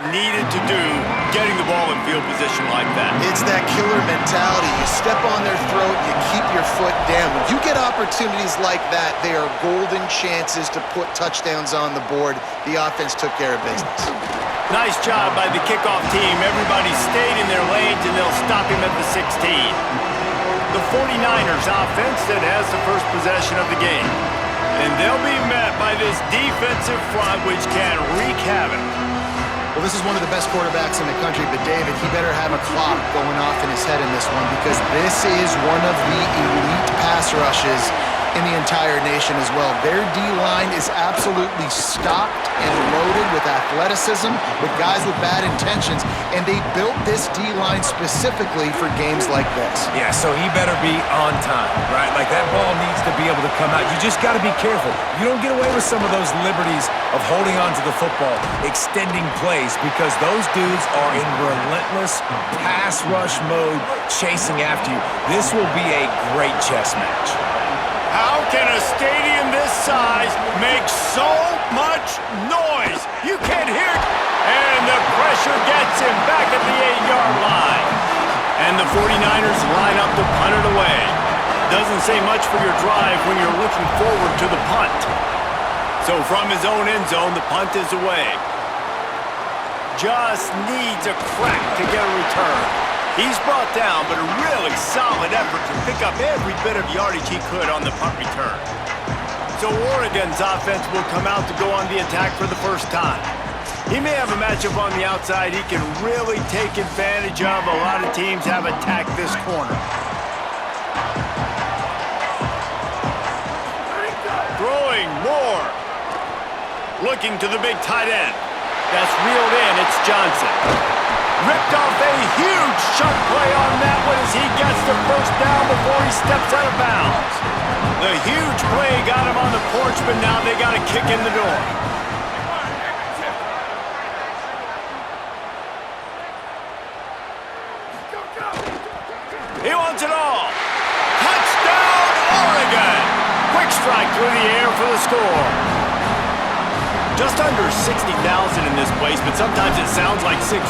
needed to do getting the ball in field position like that. It's that killer mentality. You step on their throat, you keep your foot down. When you get opportunities like that, they are golden chances to put touchdowns on the board. The offense took care of business. Nice job by the kickoff team. Everybody stayed in their lanes, and they'll stop him at the 16. The 49ers offense that has the first possession of the game. And they'll be met by this defensive front, which can wreak havoc. Well, this is one of the best quarterbacks in the country, but David, he better have a clock going off in his head in this one, because this is one of the elite pass rushes in the entire nation as well. Their D-line is absolutely stocked and loaded with athleticism, with guys with bad intentions, and they built this D-line specifically for games like this. Yeah, so he better be on time, right? Like, that ball needs to be able to come out. You just got to be careful. You don't get away with some of those liberties of holding on to the football, extending plays, because those dudes are in relentless pass rush mode, chasing after you. This will be a great chess match. How can a stadium this size make so much noise? You can't hear it. And the pressure gets him back at the 8-yard line. And the 49ers line up to punt it away. Doesn't say much for your drive when you're looking forward to the punt. So from his own end zone, the punt is away. Just needs a crack to get a return. He's brought down, but a really solid effort to pick up every bit of yardage he could on the punt return. So Oregon's offense will come out to go on the attack for the first time. He may have a matchup on the outside he can really take advantage of. A lot of teams have attacked this corner. Throwing more. Looking to the big tight end. That's reeled in. It's Johnson. Ripped off a huge chunk play on that one as he gets the first down before he steps out of bounds. The huge play got him on the porch, but now they got a kick in the door. He wants it all. Touchdown, Oregon! Quick strike through the air for the score. Just under 60,000 in this place, but sometimes it sounds like 600,000.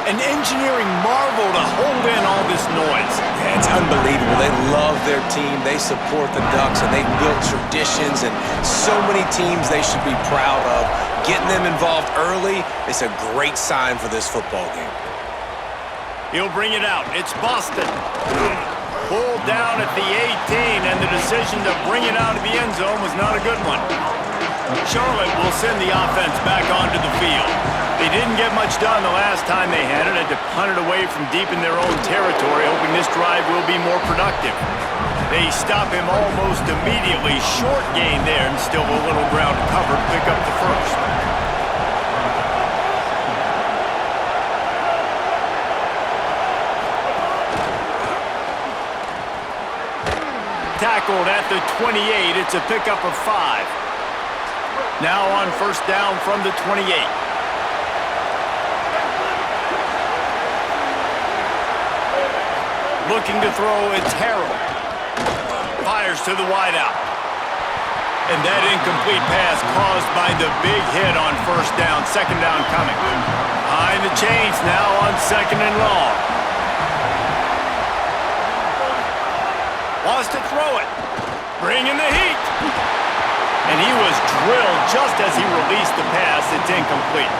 An engineering marvel to hold in all this noise. Yeah, it's unbelievable. They love their team. They support the Ducks, and they've built traditions, and so many teams they should be proud of. Getting them involved early is a great sign for this football game. He'll bring it out. It's Boston. Pulled down at the 18, and the decision to bring it out of the end zone was not a good one. Charlotte will send the offense back onto the field. They didn't get much done the last time they had it. Had to punt it away from deep in their own territory, hoping this drive will be more productive. They stop him almost immediately. Short gain there, and still a little ground to cover to pick up the first. Tackled at the 28. It's a pickup of 5. Now on first down from the 28. Looking to throw, it's Harrell. Fires to the wideout. And that incomplete pass caused by the big hit on first down. Second down coming. Behind the chains now on second and long. Wants to throw it. Bringing the heat. And he was drilled just as he released the pass. It's incomplete.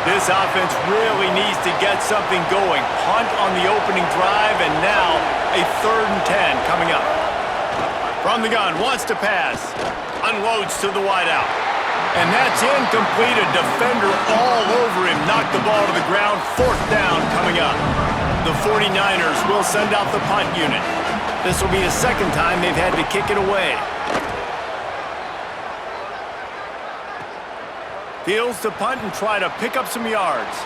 This offense really needs to get something going. Punt on the opening drive, and now a 3rd and 10 coming up. From the gun, wants to pass. Unloads to the wideout. And that's incomplete. A defender all over him. Knocked the ball to the ground. 4th down coming up. The 49ers will send out the punt unit. This will be the second time they've had to kick it away. Fields to punt and try to pick up some yards.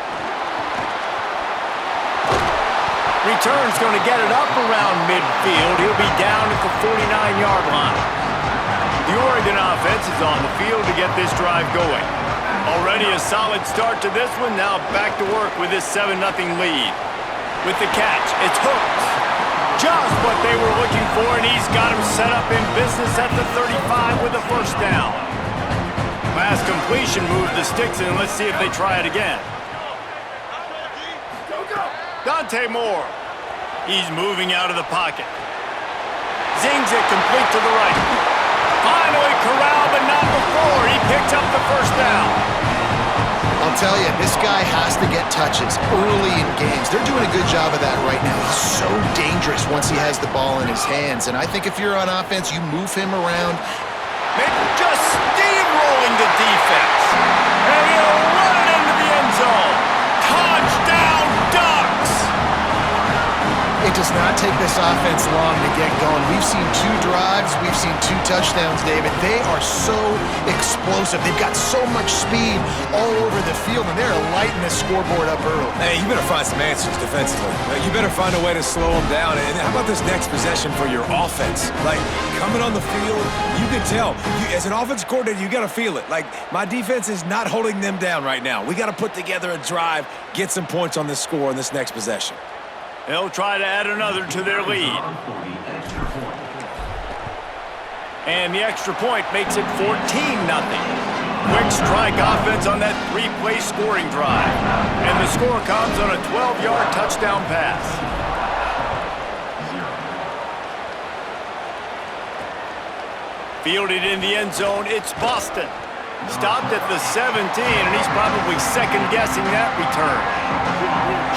Return's going to get it up around midfield. He'll be down at the 49-yard line. The Oregon offense is on the field to get this drive going. Already a solid start to this one. Now back to work with this 7-0 lead. With the catch, it's Hooks. Just what they were looking for, and he's got him set up in business at the 35 with the first down. Last completion moved the sticks in. Let's see if they try it again. Dante Moore. He's moving out of the pocket. Zings it complete to the right. Finally corralled, but not before. He picked up the first down. I'll tell you, this guy has to get touches early in games. They're doing a good job of that right now. He's so dangerous once he has the ball in his hands. And I think if you're on offense, you move him around. Maybe just steamrolling the defense. And he'll run it into the end zone. Touchdown, Ducks! It does not take this offense long to get going. We've seen 2 drives. We've seen 2 touchdowns, David. They are so explosive. They've got so much speed all over the field, and they're lighting the scoreboard up early. Hey, you better find some answers defensively. You better find a way to slow them down. And how about this next possession for your offense? Like, coming on the field, you can tell. As an offense coordinator, you got to feel it. Like, my defense is not holding them down right now. We got to put together a drive, get some points on this score in this next possession. They'll try to add another to their lead. And the extra point makes it 14-0. Quick strike offense on that 3-play scoring drive. And the score comes on a 12-yard touchdown pass. Fielded in the end zone, it's Boston. Stopped at the 17, and he's probably second-guessing that return.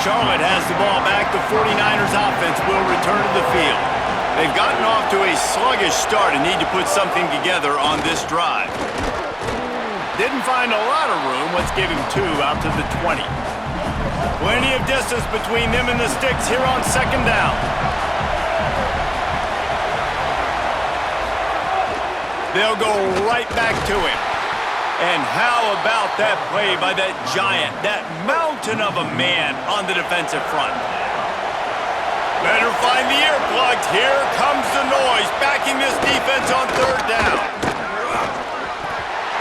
Charlotte has the ball back. The 49ers offense will return to the field. They've gotten off to a sluggish start and need to put something together on this drive. Didn't find a lot of room. Let's give him 2 out to the 20. Plenty of distance between them and the sticks here on second down. They'll go right back to him. And how about that play by that giant, that mountain of a man on the defensive front? Better find the earplugs. Here comes the noise, backing this defense on third down.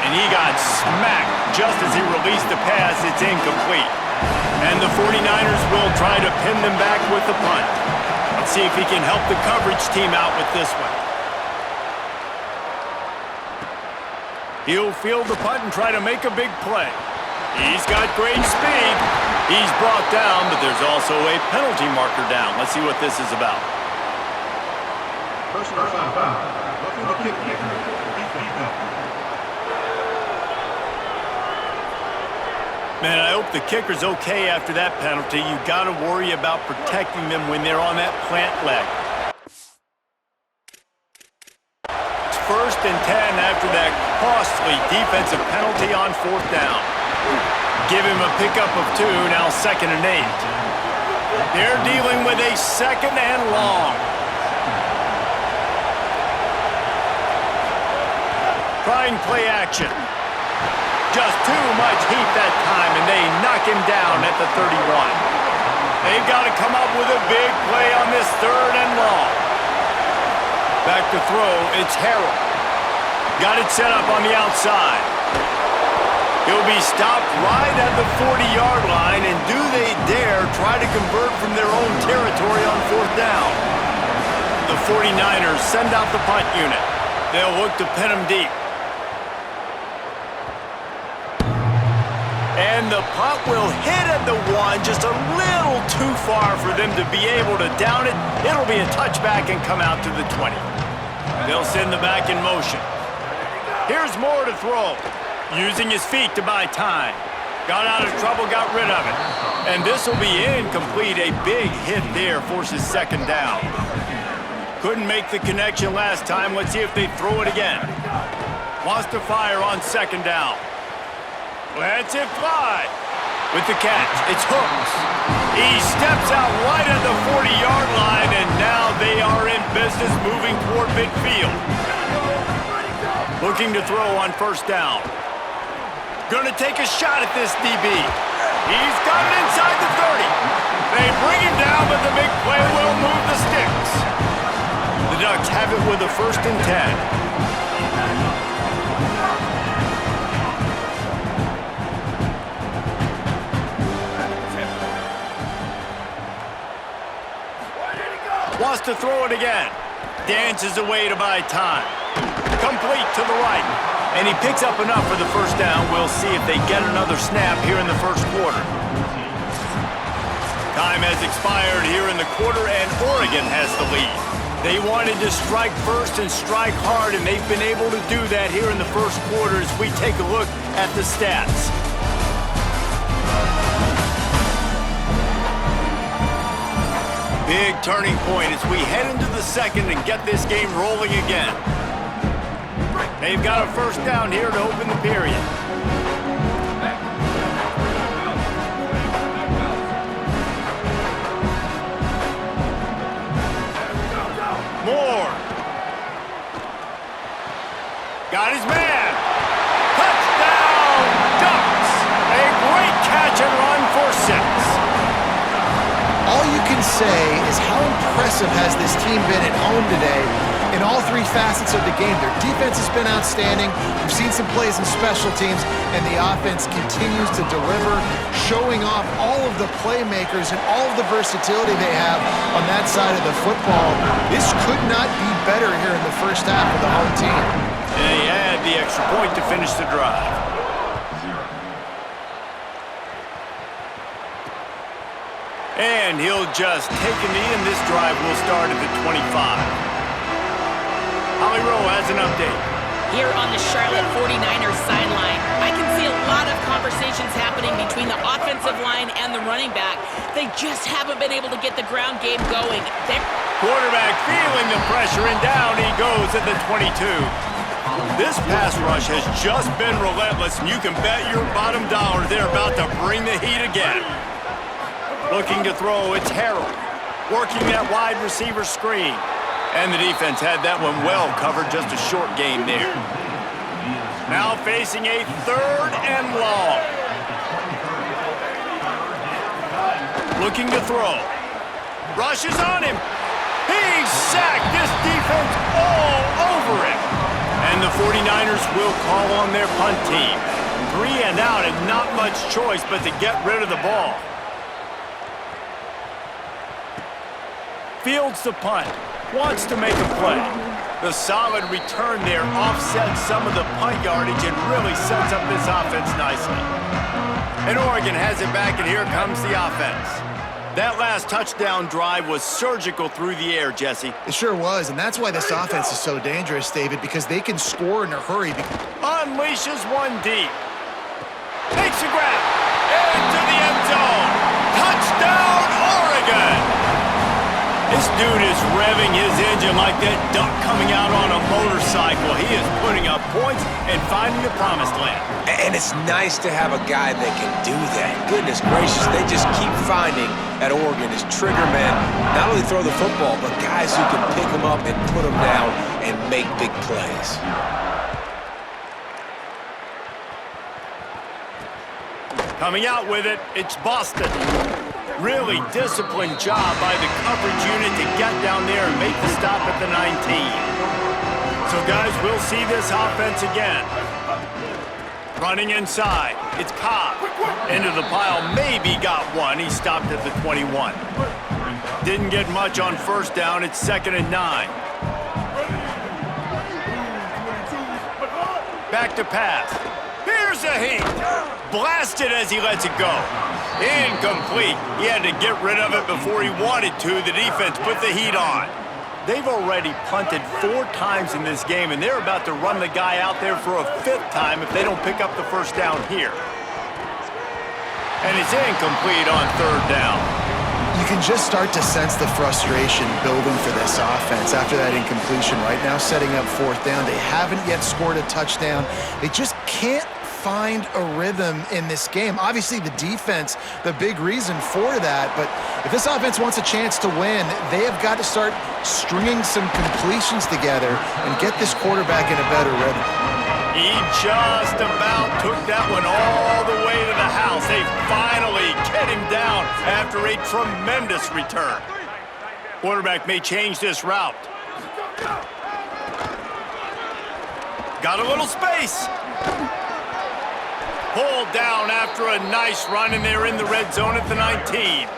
And he got smacked just as he released the pass. It's incomplete. And the 49ers will try to pin them back with the punt. Let's see if he can help the coverage team out with this one. He'll field the punt and try to make a big play. He's got great speed. He's brought down, but there's also a penalty marker down. Let's see what this is about. Personal foul. Roughing the kicker. Man, I hope the kicker's okay after that penalty. You got to worry about protecting them when they're on that plant leg. First and 10 after that costly defensive penalty on fourth down. Give him a pickup of 2, now second and 8. They're dealing with a second and long. Trying play action. Just too much heat that time, and they knock him down at the 31. They've got to come up with a big play on this third and long. Back to throw, it's Harrell. Got it set up on the outside. He'll be stopped right at the 40-yard line, and do they dare try to convert from their own territory on fourth down? The 49ers send out the punt unit. They'll look to pin him deep. And the punt will hit at the 1, just a little too far for them to be able to down it. It'll be a touchback and come out to the 20. They'll send the back in motion. Here's Moore to throw. Using his feet to buy time. Got out of trouble, got rid of it. And this will be incomplete. A big hit there forces second down. Couldn't make the connection last time. Let's see if they throw it again. Wants to fire on second down. Lets it fly. With the catch, it's Hooks. He steps out right at the 40-yard line, and now they are in business moving toward midfield. Looking to throw on first down. Gonna take a shot at this DB. He's got it inside the 30. They bring him down, but the big play will move the sticks. The Ducks have it with a first and 10. Wants to throw it again. Dances away to buy time. Complete to the right. And he picks up enough for the first down. We'll see if they get another snap here in the first quarter. Time has expired here in the quarter, and Oregon has the lead. They wanted to strike first and strike hard, and they've been able to do that here in the first quarter as we take a look at the stats. Big turning point as we head into the second and get this game rolling again. They've got a first down here to open the period. Moore. Got his man. Touchdown, Ducks. A great catch and run for 6. All you can say is how impressive has this team been at home today in all 3 facets of the game. Their defense has been outstanding. We've seen some plays in special teams, and the offense continues to deliver, showing off all of the playmakers and all of the versatility they have on that side of the football. This could not be better here in the first half of the home team. And they add the extra point to finish the drive. And he'll just take a knee, and this drive will start at the 25. Holly Rowe has an update. Here on the Charlotte 49ers sideline, I can see a lot of conversations happening between the offensive line and the running back. They just haven't been able to get the ground game going. Quarterback feeling the pressure, and down he goes at the 22. This pass rush has just been relentless, and you can bet your bottom dollar they're about to bring the heat again. Looking to throw, it's Harold. Working that wide receiver screen. And the defense had that one well covered, just a short game there. Now facing a 3rd and long. Looking to throw. Rushes on him. He's sacked. This defense all over him. And the 49ers will call on their punt team. 3 and out, and not much choice but to get rid of the ball. Fields the punt. Wants to make a play. The solid return there offsets some of the punt yardage and really sets up this offense nicely. And Oregon has it back, and here comes the offense. That last touchdown drive was surgical through the air, Jesse. It sure was, and that's why this offense is so dangerous, David, because they can score in a hurry. Unleashes one deep. Makes a grab. Into the end zone. Touchdown, Oregon! This dude is revving his engine like that duck coming out on a motorcycle. He is putting up points and finding the promised land. And it's nice to have a guy that can do that. Goodness gracious, they just keep finding at Oregon is trigger men. Not only throw the football, but guys who can pick them up and put them down and make big plays. Coming out with it, it's Boston. Really disciplined job by the coverage unit to get down there and make the stop at the 19. So, guys, we'll see this offense again. Running inside. It's Cobb. Into the pile. Maybe got one. He stopped at the 21. Didn't get much on first down. It's 2nd and 9. Back to pass. Here's a heat. Blasted as he lets it go. Incomplete. He had to get rid of it before he wanted to. The defense put the heat on. They've already punted 4 times in this game, and they're about to run the guy out there for a 5th time if they don't pick up the first down here. And it's incomplete on 3rd down. You can just start to sense the frustration building for this offense after that incompletion. Right now, setting up 4th down. They haven't yet scored a touchdown. They just can't find a rhythm in this game. Obviously, the defense, the big reason for that, but if this offense wants a chance to win, they have got to start stringing some completions together and get this quarterback in a better rhythm. He just about took that one all the way to the house. They finally get him down after a tremendous return. Quarterback may change this route. Got a little space. Pulled down after a nice run, and they're in the red zone at the 19.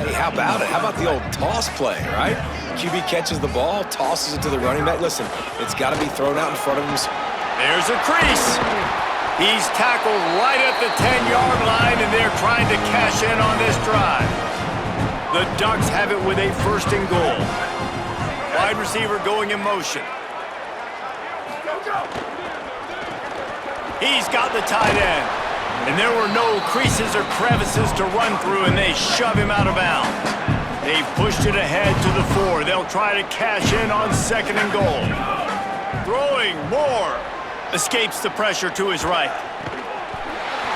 Hey, how about it? How about the old toss play, right? QB catches the ball, tosses it to the running back. Listen, it's got to be thrown out in front of him There's a crease. He's tackled right at the 10-yard line, and they're trying to cash in on this drive. The Ducks have it with a 1st and goal. Wide receiver going in motion. He's got the tight end. And there were no creases or crevices to run through, and they shove him out of bounds. They've pushed it ahead to the 4. They'll try to cash in on 2nd and goal. Throwing more. Escapes the pressure to his right.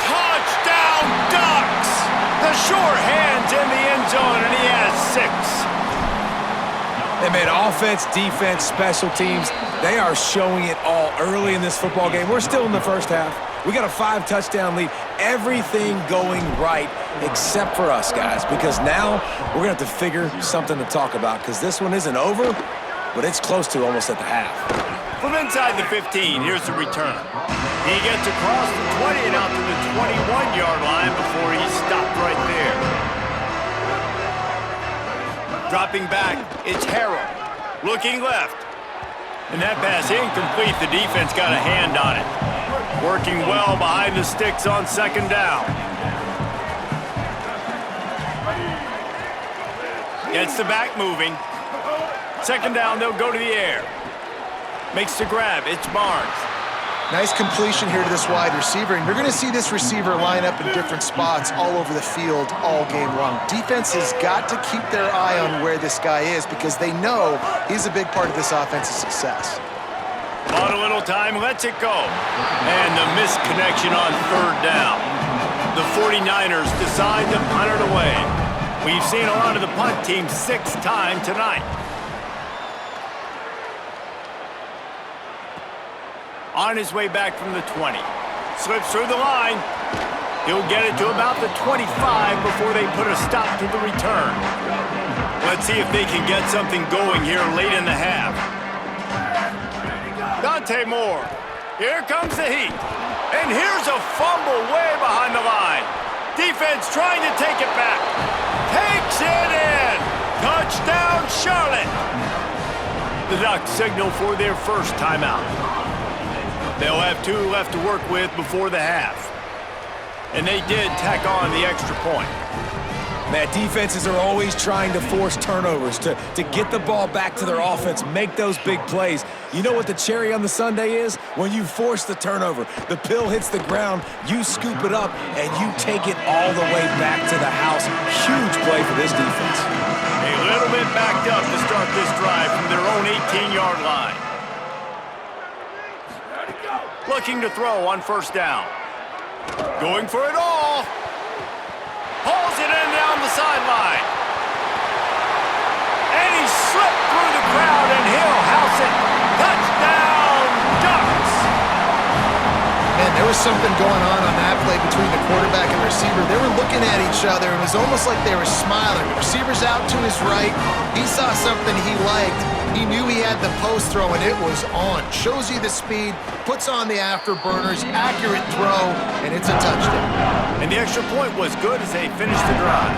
Touchdown, Ducks! The sure hand's in the end zone, and he has 6. They made offense, defense, special teams. They are showing it all early in this football game. We're still in the first half. We got a 5-touchdown lead. Everything going right except for us, guys, because now we're going to have to figure something to talk about because this one isn't over, but it's close to almost at the half. From inside the 15, here's the return. He gets across the 20 and out to the 21-yard line before he's stopped right there. Dropping back, it's Harrell. Looking left. And that pass incomplete. The defense got a hand on it. Working well behind the sticks on 2nd down. Gets the back moving. 2nd down, they'll go to the air. Makes the grab, it's Barnes. Nice completion here to this wide receiver, and you're going to see this receiver line up in different spots all over the field all game long. Defense has got to keep their eye on where this guy is because they know he's a big part of this offense's success. Bought a little time, lets it go. And the missed connection on 3rd down. The 49ers decide to punt it away. We've seen a lot of the punt team 6th time tonight. On his way back from the 20. Slips through the line. He'll get it to about the 25 before they put a stop to the return. Let's see if they can get something going here late in the half. Dante Moore. Here comes the heat. And here's a fumble way behind the line. Defense trying to take it back. Takes it in. Touchdown, Charlotte. The Ducks signal for their 1st timeout. They'll have 2 left to work with before the half. And they did tack on the extra point. Man, defenses are always trying to force turnovers, to get the ball back to their offense, make those big plays. You know what the cherry on the sundae is? When you force the turnover, the pill hits the ground, you scoop it up, and you take it all the way back to the house. Huge play for this defense. A little bit backed up to start this drive from their own 18-yard line. Looking to throw on 1st down. Going for it all. Pulls it in down the sideline. And he slipped through the crowd, and he'll house it. Touchdown, Ducks! Man, there was something going on that play between the quarterback and receiver. They were looking at each other. It was almost like they were smiling. The receiver's out to his right. He saw something he liked. He knew he had the post throw, and it was on. Shows you the speed, puts on the afterburners, accurate throw, and it's a touchdown. And the extra point was good as they finished the drive.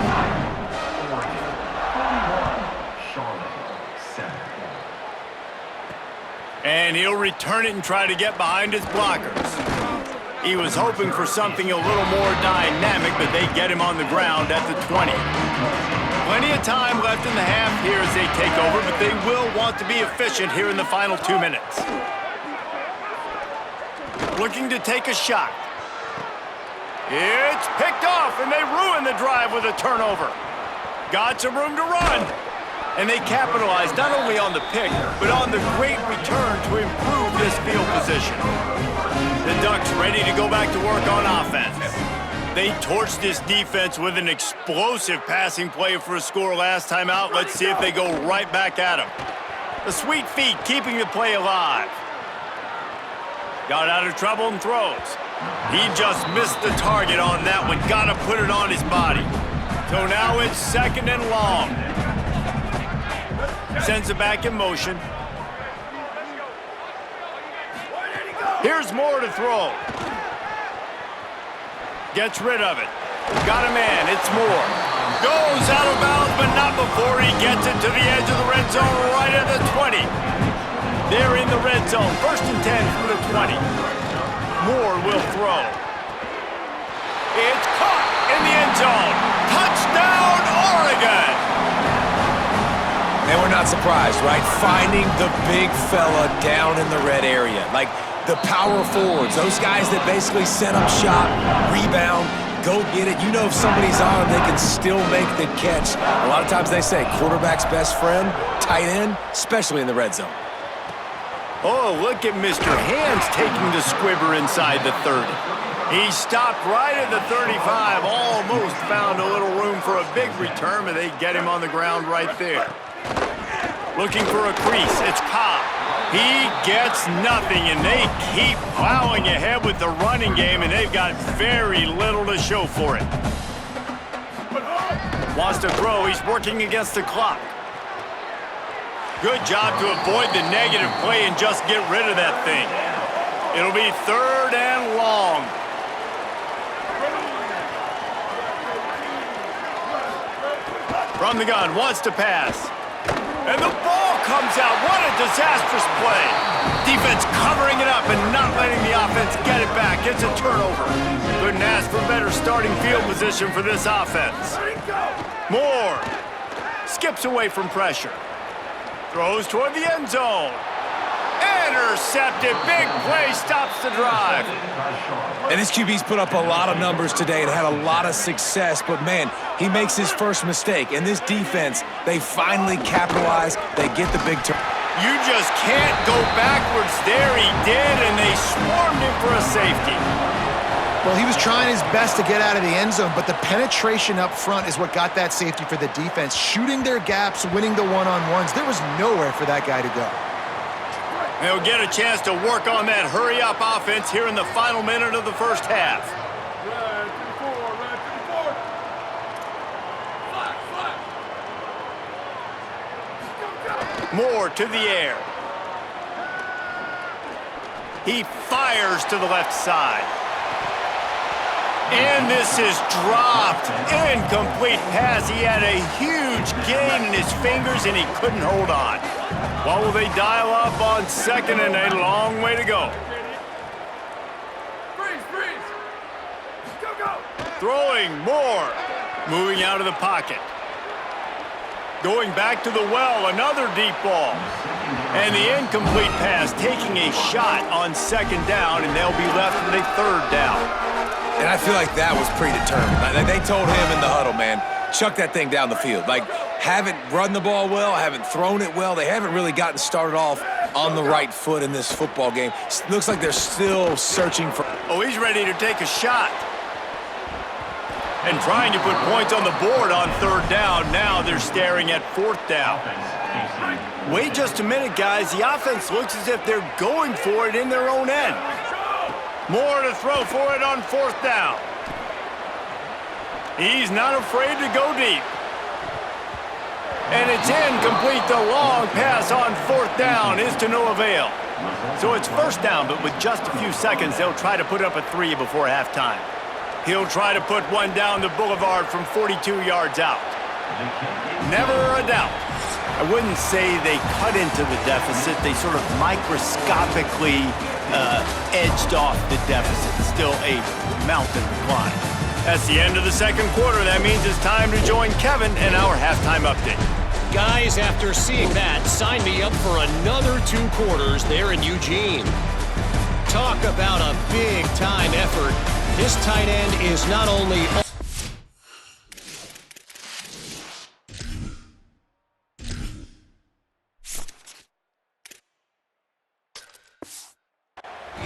And he'll return it and try to get behind his blockers. He was hoping for something a little more dynamic, but they get him on the ground at the 20. Plenty of time left in the half here as they take over, but they will want to be efficient here in the final 2 minutes. Looking to take a shot. It's picked off, and they ruin the drive with a turnover. Got some room to run. And they capitalized not only on the pick, but on the great return to improve this field position. The Ducks ready to go back to work on offense. They torched this defense with an explosive passing play for a score last time out. Let's see if they go right back at him. The sweet feet keeping the play alive. Got out of trouble and throws. He just missed the target on that one. Got to put it on his body. So now it's 2nd and long. Sends it back in motion. Here's Moore to throw. Gets rid of it. Got a man. It's Moore. Goes out of bounds, but not before he gets it to the edge of the red zone right at the 20. They're in the red zone. 1st and 10 from the 20. Moore will throw. It's caught in the end zone. Touchdown, Oregon! And we're not surprised, right? Finding the big fella down in the red area. Like the power forwards, those guys that basically set up shop, rebound, go get it. You know if somebody's on, they can still make the catch. A lot of times they say quarterback's best friend, tight end, especially in the red zone. Oh, look at Mr. Hands taking the squibber inside the 30. He stopped right at the 35, almost found a little room for a big return, but they get him on the ground right there. Looking for a crease, it's Cobb. He gets nothing, and they keep plowing ahead with the running game, and they've got very little to show for it. Wants to throw, he's working against the clock. Good job to avoid the negative play and just get rid of that thing. It'll be 3rd and long. From the gun, wants to pass. And the ball comes out. What a disastrous play. Defense covering it up and not letting the offense get it back. It's a turnover. Couldn't ask for better starting field position for this offense. Moore skips away from pressure. Throws toward the end zone. Intercepted. Big play stops the drive. And this QB's put up a lot of numbers today and had a lot of success, but man, he makes his first mistake. And this defense, they finally capitalize. They get the big turn. You just can't go backwards there. He did, and they swarmed him for a safety. Well, he was trying his best to get out of the end zone, but the penetration up front is what got that safety for the defense. Shooting their gaps, winning the one-on-ones. There was nowhere for that guy to go. They'll get a chance to work on that hurry-up offense here in the final minute of the first half. Moore to the air. He fires to the left side. And this is dropped. Incomplete pass. He had a huge gain in his fingers, and he couldn't hold on. What will they dial up on 2nd and a long way to go? Freeze! Go! Throwing Moore. Moving out of the pocket. Going back to the well, another deep ball. And the incomplete pass taking a shot on 2nd down, and they'll be left with a 3rd down. And I feel like that was predetermined. They told him in the huddle, man, chuck that thing down the field. Like, haven't run the ball well, haven't thrown it well. They haven't really gotten started off on the right foot in this football game. Looks like they're still searching for... Oh, he's ready to take a shot. And trying to put points on the board on 3rd down. Now they're staring at 4th down. Wait just a minute, guys. The offense looks as if they're going for it in their own end. Moore to throw for it on 4th down. He's not afraid to go deep. And it's incomplete. The long pass on 4th down is to no avail. So it's 1st down, but with just a few seconds, they'll try to put up a 3 before halftime. He'll try to put one down the boulevard from 42 yards out. Never a doubt. I wouldn't say they cut into the deficit. They sort of microscopically edged off the deficit. Still a mountain to climb. That's the end of the 2nd quarter. That means it's time to join Kevin in our halftime update. Guys, after seeing that, sign me up for another 2 quarters there in Eugene. Talk about a big-time effort. This tight end is not only...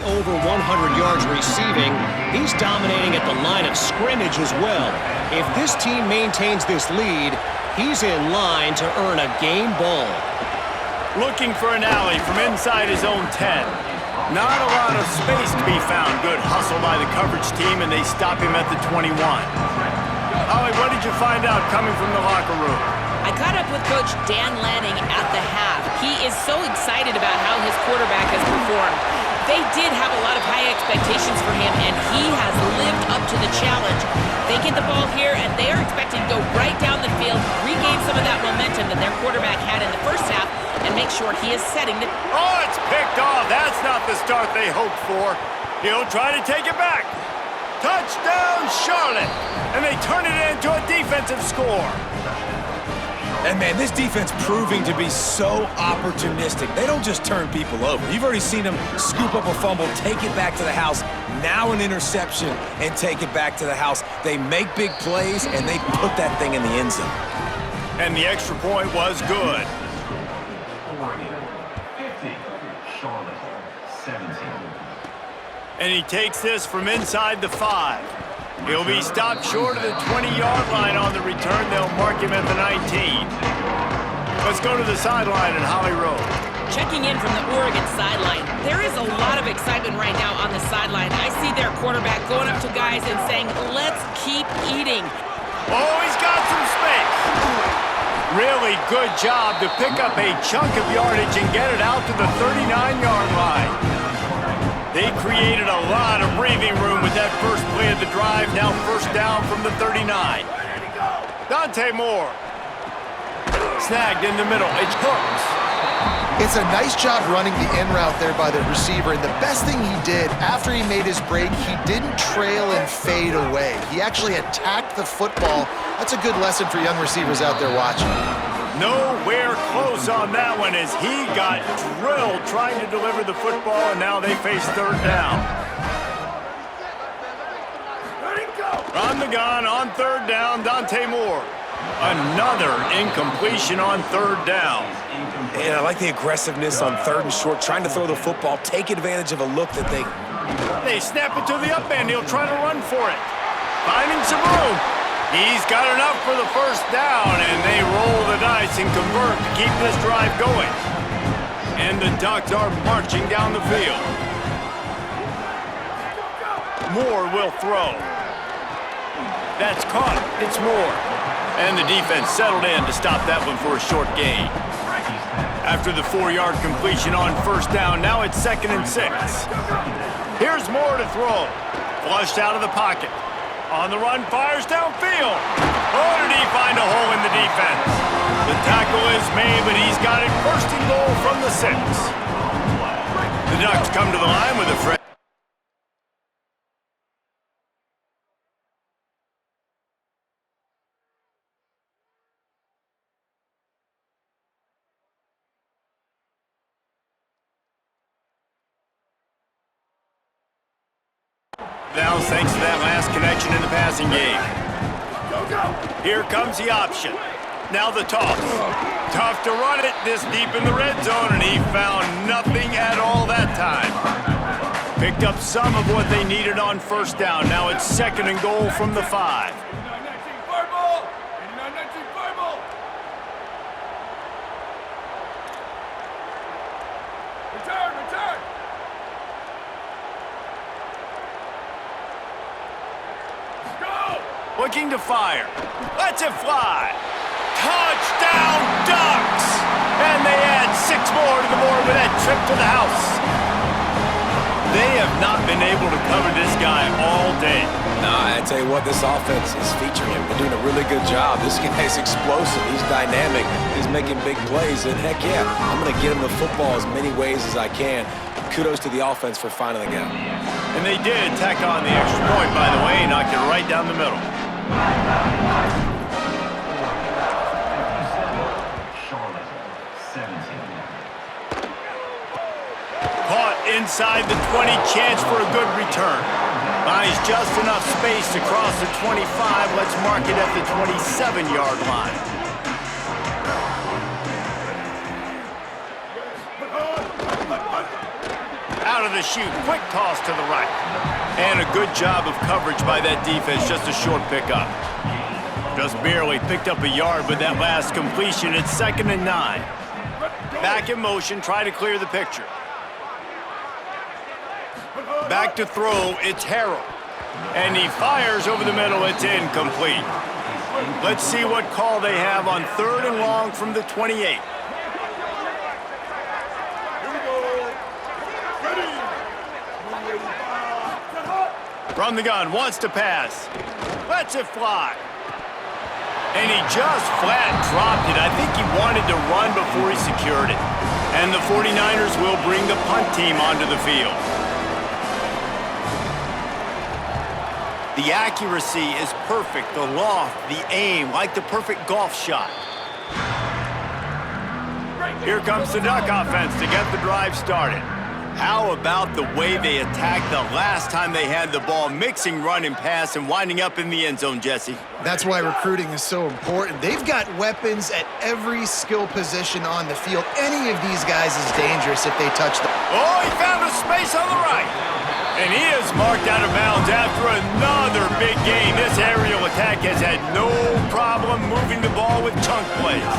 over 100 yards receiving, he's dominating at the line of scrimmage as well. If this team maintains this lead, he's in line to earn a game ball. Looking for an alley from inside his own 10. Not a lot of space to be found. Good hustle by the coverage team, and they stop him at the 21. Ollie, what did you find out coming from the locker room? I caught up with Coach Dan Lanning at the half. He is so excited about how his quarterback has performed. They did have a lot of high expectations for him, and he has lived up to the challenge. They get the ball here, and they are expecting to go right down the field, regain some of that momentum that their quarterback had in the first half, and and make sure he is setting the... Oh, it's picked off. That's not the start they hoped for. He'll try to take it back. Touchdown, Charlotte. And they turn it into a defensive score. And, man, this defense proving to be so opportunistic. They don't just turn people over. You've already seen them scoop up a fumble, take it back to the house, now an interception, and take it back to the house. They make big plays, and they put that thing in the end zone. And the extra point was good. 50, Charlotte, 17. And he takes this from inside the 5. He'll be stopped short of the 20-yard line on the return. They'll mark him at the 19. Let's go to the sideline at Holly Road. Checking in from the Oregon sideline. There is a lot of excitement right now on the sideline. I see their quarterback going up to guys and saying, let's keep eating. Oh, he's got some space. Really good job to pick up a chunk of yardage and get it out to the 39-yard line. They created a lot of breathing room with that first play of the drive. Now first down from the 39. Dante Moore. Snagged in the middle. It's Hooks. It's a nice job running the in route there by the receiver, and the best thing he did after he made his break, he didn't trail and fade away. He actually attacked the football. That's a good lesson for young receivers out there watching. Nowhere close on that one as he got drilled trying to deliver the football, and now they face third down. On the gun on third down, Dante Moore. Another incompletion on third down. And I like the aggressiveness on third and short, trying to throw the football, take advantage of a look that They snap it to the up end. He'll try to run for it. Finding some room. He's got enough for the first down, and they roll the dice and convert to keep this drive going. And the Ducks are marching down the field. Moore will throw. That's caught. It's Moore. And the defense settled in to stop that one for a short gain. After the 4-yard completion on first down, now it's 2nd and 6. Here's Moore to throw. Flushed out of the pocket. On the run, fires downfield. Oh, did he find a hole in the defense? The tackle is made, but he's got it first and goal from the 6. The Ducks come to the line with a fresh. Downs thanks to that last connection in the passing game. Here comes the option. Now the toss. Tough to run it this deep in the red zone, and he found nothing at all that time. Picked up some of what they needed on first down. Now it's 2nd and goal from the 5. Looking to fire. Lets it fly. Touchdown, Ducks! And they add 6 more to the board with that trip to the house. They have not been able to cover this guy all day. Nah, I tell you what, this offense is featuring him. They're doing a really good job. This guy's explosive. He's dynamic. He's making big plays. And heck yeah, I'm going to get him the football as many ways as I can. Kudos to the offense for finding the gap. And they did tack on the extra point, by the way, and knocked it right down the middle. Charlotte, 17. Caught inside the 20, chance for a good return. Buys just enough space to cross the 25. Let's mark it at the 27-yard line. Out of the chute, quick toss to the right. And a good job of coverage by that defense, just a short pickup. Just barely picked up a yard with that last completion. It's 2nd and 9. Back in motion, try to clear the picture. Back to throw, it's Harrell. And he fires over the middle, it's incomplete. Let's see what call they have on 3rd and long from the 28. From the gun, wants to pass. Lets it fly. And he just flat dropped it. I think he wanted to run before he secured it. And the 49ers will bring the punt team onto the field. The accuracy is perfect, the loft, the aim, like the perfect golf shot. Here comes the Duck offense to get the drive started. How about the way they attacked the last time they had the ball, mixing run and pass and winding up in the end zone, Jesse? That's why recruiting is so important. They've got weapons at every skill position on the field. Any of these guys is dangerous if they touch the... Oh, he found a space on the right. And he is marked out of bounds after another big gain. This aerial attack has had no problem moving the ball with chunk plays.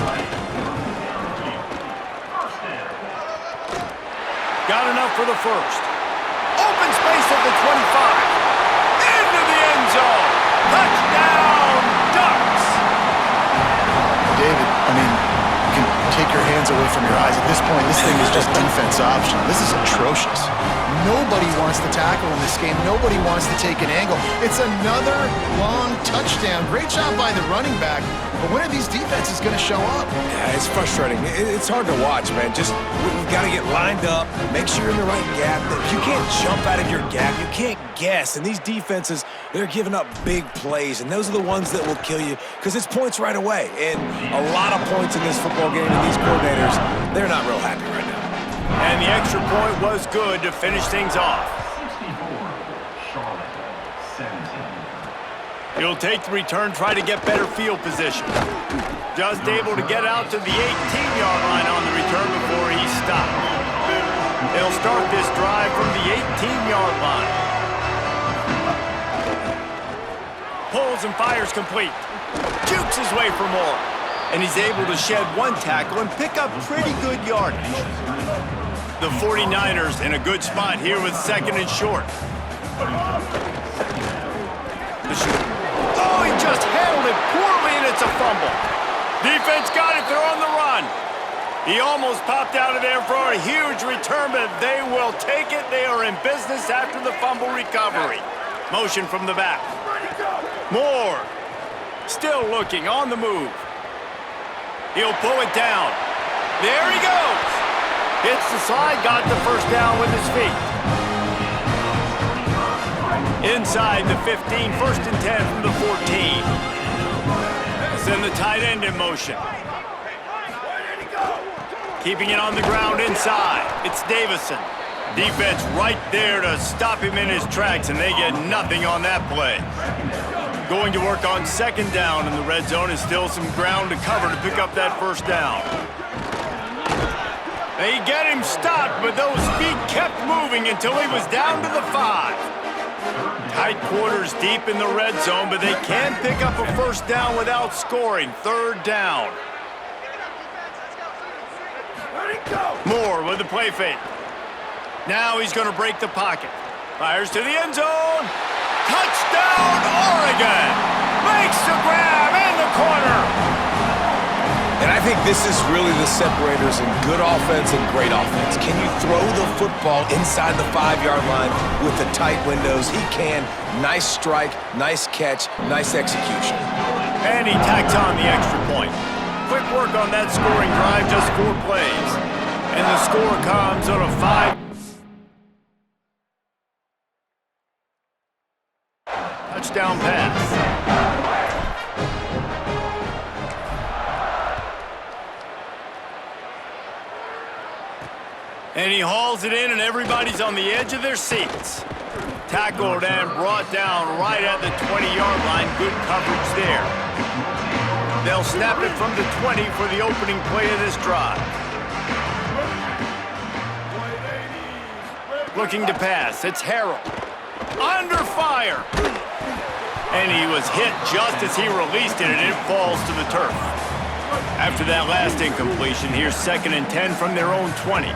Got enough for the first. Open space at the 25. Into the end zone. Touchdown, Ducks. David, I mean, you can take your hands away from your eyes. At this point, this thing is just defense optional. This is atrocious. Nobody wants to tackle in this game. Nobody wants to take an angle. It's another long touchdown. Great job by the running back. But when are these defenses going to show up? Yeah, it's frustrating. It's hard to watch, man. Just, we've got to get lined up, make sure you're in the right gap. You can't jump out of your gap. You can't guess. And these defenses, they're giving up big plays, and those are the ones that will kill you because it's points right away. And a lot of points in this football game, and these coordinators, they're not real happy right now. And the extra point was good to finish things off. 64, Charlotte, 17. He'll take the return, try to get better field position. Just able to get out to the 18-yard line on the return before he stopped. They'll start this drive from the 18-yard line. Pulls and fires complete. Jukes his way for more. And he's able to shed one tackle and pick up pretty good yardage. The 49ers in a good spot here with second and short. Oh, he just handled it poorly, and it's a fumble. Defense got it. They're on the run. He almost popped out of there for a huge return, but they will take it. They are in business after the fumble recovery. Motion from the back. Moore. Still looking, on the move. He'll pull it down. There he goes. Hits the slide, got the first down with his feet. Inside the 15, first and 10 from the 14. Send the tight end in motion. Keeping it on the ground inside. It's Davison. Defense right there to stop him in his tracks, and they get nothing on that play. Going to work on second down in the red zone, and still some ground to cover to pick up that first down. They get him stopped, but those feet kept moving until he was down to the 5. Tight quarters deep in the red zone, but they can pick up a first down without scoring. Third down. Moore with the play fake. Now he's going to break the pocket. Fires to the end zone. Touchdown, Oregon! Makes the grab in the corner. And I think this is really the separators in good offense and great offense. Can you throw the football inside the 5-yard line with the tight windows? He can. Nice strike, nice catch, nice execution. And he tacks on the extra point. Quick work on that scoring drive, just 4 plays. And the score comes on a 5. Touchdown pass. And he hauls it in, and everybody's on the edge of their seats. Tackled and brought down right at the 20-yard line. Good coverage there. They'll snap it from the 20 for the opening play of this drive. Looking to pass. It's Harrell. Under fire. And he was hit just as he released it, and it falls to the turf. After that last incompletion, here's second and 10 from their own 20.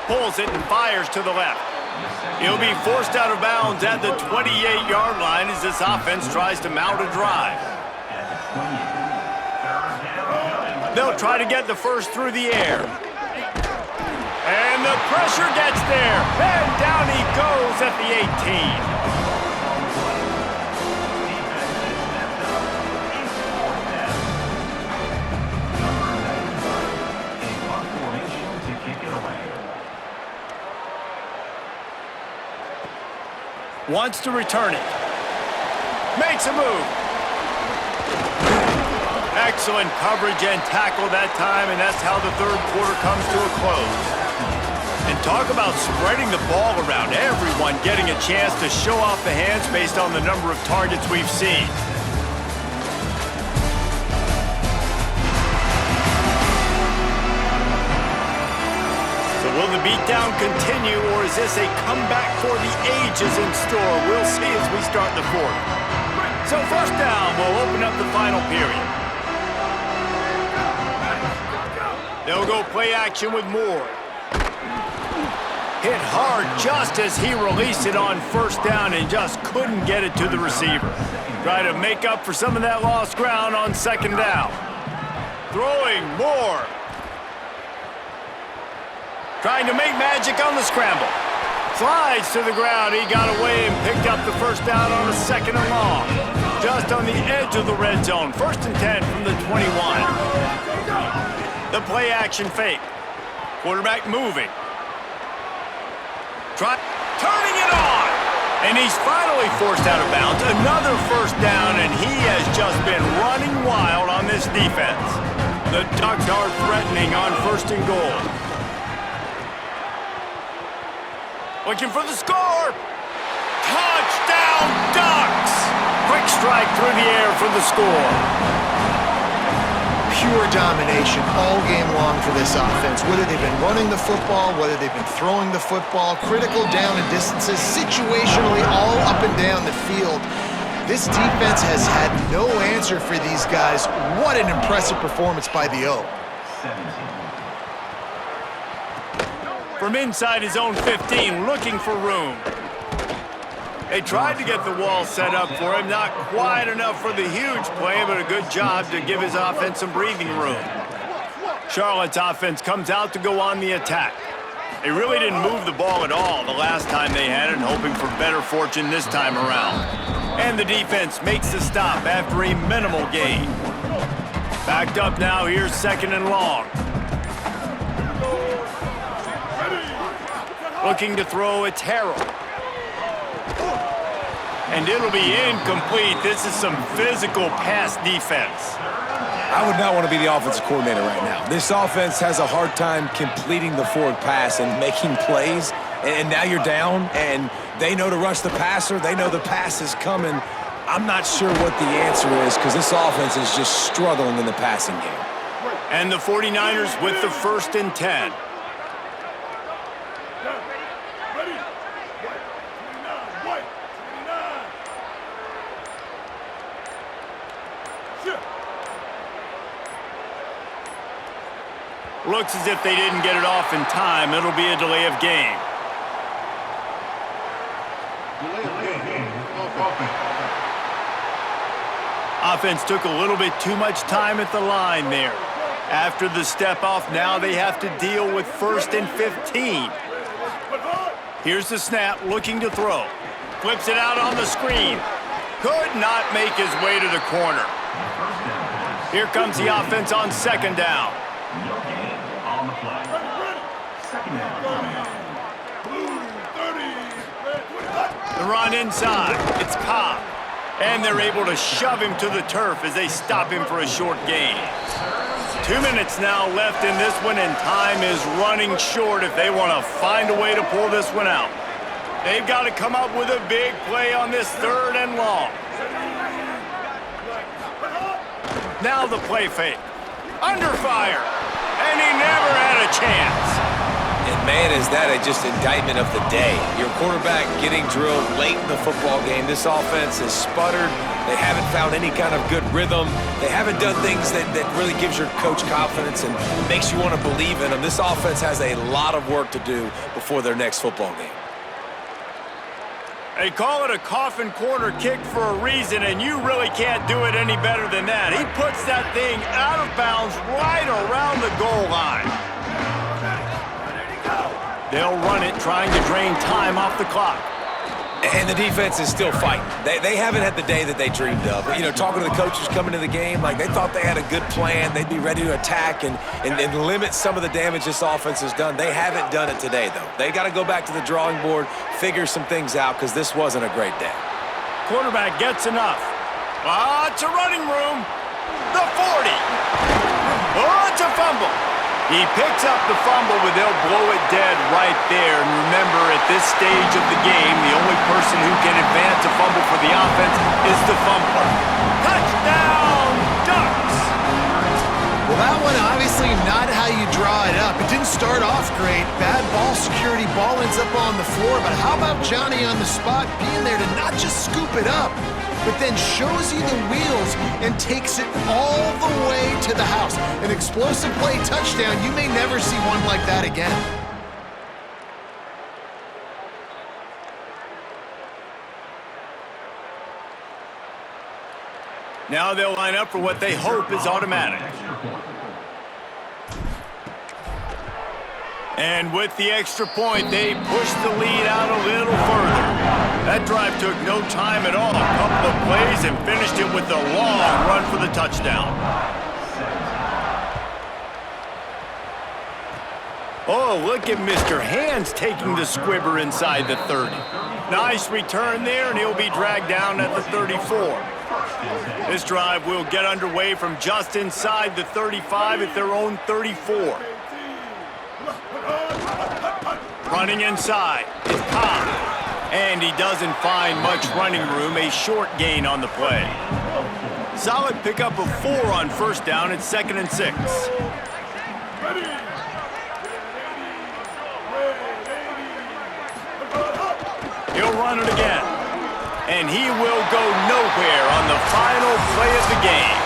Pulls it and fires to the left. He'll be forced out of bounds at the 28-yard line as this offense tries to mount a drive. They'll try to get the first through the air. And the pressure gets there. And down he goes at the 18. Wants to return it. Makes a move. Excellent coverage and tackle that time, and that's how the third quarter comes to a close. And talk about spreading the ball around. Everyone getting a chance to show off the hands based on the number of targets we've seen. So will the beatdown continue, or is this a comeback for the ages in store? We'll see as we start the fourth. So first down, we'll open up the final period. They'll go play action with Moore. Hit hard just as he released it on first down and just couldn't get it to the receiver. Try to make up for some of that lost ground on second down. Throwing Moore. Trying to make magic on the scramble. Slides to the ground. He got away and picked up the first down on a second and long. Just on the edge of the red zone. First and 10 from the 21. The play action fake. Quarterback moving. Turning it on. And he's finally forced out of bounds. Another first down, and he has just been running wild on this defense. The Ducks are threatening on first and goal. Looking for the score. Touchdown, Ducks! Quick strike through the air for the score. Pure domination all game long for this offense. Whether they've been running the football, whether they've been throwing the football, critical down and distances, situationally all up and down the field. This defense has had no answer for these guys. What an impressive performance by the O. From inside his own 15, looking for room. They tried to get the wall set up for him. Not quite enough for the huge play, but a good job to give his offense some breathing room. Charlotte's offense comes out to go on the attack. They really didn't move the ball at all the last time they had it, hoping for better fortune this time around. And the defense makes the stop after a minimal gain. Backed up now, here's second and long. Looking to throw, it's Harold. And it'll be incomplete. This is some physical pass defense. I would not want to be the offensive coordinator right now. This offense has a hard time completing the forward pass and making plays. And now you're down, and they know to rush the passer. They know the pass is coming. I'm not sure what the answer is because this offense is just struggling in the passing game. And the 49ers with the first and 10. Looks as if they didn't get it off in time. It'll be a delay of game. Offense took a little bit too much time at the line there. After the step off, now they have to deal with first and 15. Here's the snap, looking to throw. Flips it out on the screen. Could not make his way to the corner. Here comes the offense on second down. The run inside. It's Cobb. And they're able to shove him to the turf as they stop him for a short gain. 2 minutes now left in this one, and time is running short if they want to find a way to pull this one out. They've got to come up with a big play on this third and long. Now the play fake. Under fire. And he never had a chance. And man, is that just indictment of the day. Your quarterback getting drilled late in the football game. This offense has sputtered. They haven't found any kind of good rhythm. They haven't done things that really gives your coach confidence and makes you want to believe in them. This offense has a lot of work to do before their next football game. They call it a coffin corner kick for a reason, and you really can't do it any better than that. He puts that thing out of bounds right around the goal line. They'll run it, trying to drain time off the clock. And the defense is still fighting. They haven't had the day that they dreamed of. You know, talking to the coaches coming to the game, like they thought they had a good plan. They'd be ready to attack and limit some of the damage this offense has done. They haven't done it today, though. They got to go back to the drawing board, figure some things out, because this wasn't a great day. Quarterback gets enough. It's a running room. The 40. It's a fumble. He picks up the fumble, but they'll blow it dead right there. And remember, at this stage of the game, the only person who can advance a fumble for the offense is the fumbler. Touchdown, Ducks! Well, that one obviously not how you draw it up. It didn't start off great. Bad ball security, ball ends up on the floor. But how about Johnny on the spot being there to not just scoop it up, but then shows you the wheels and takes it all the way to the house. An explosive play touchdown. You may never see one like that again. Now they'll line up for what they hope is automatic. And with the extra point, they push the lead out a little further. That drive took no time at all. A couple of plays and finished it with a long run for the touchdown. Oh, look at Mr. Hands taking the squibber inside the 30. Nice return there, and he'll be dragged down at the 34. This drive will get underway from just inside the 35 at their own 34. Running inside is Cobb. And he doesn't find much running room, a short gain on the play. Solid pickup of 4 on first down at 2nd and 6. He'll run it again. And he will go nowhere on the final play of the game.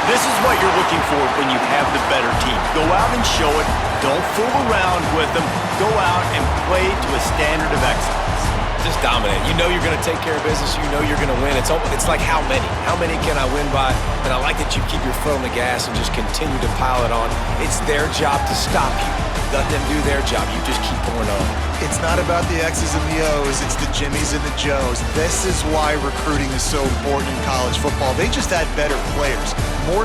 This is what you're looking for when you have the better team. Go out and show it. Don't fool around with them. Go out and play to a standard of excellence. Just dominate. You know you're going to take care of business. You know you're going to win. It's like how many? How many can I win by? And I like that you keep your foot on the gas and just continue to pile it on. It's their job to stop you. Let them do their job. You just keep going on. It's not about the X's and the O's. It's the Jimmies and the Joes. This is why recruiting is so important in college football. They just had better players. More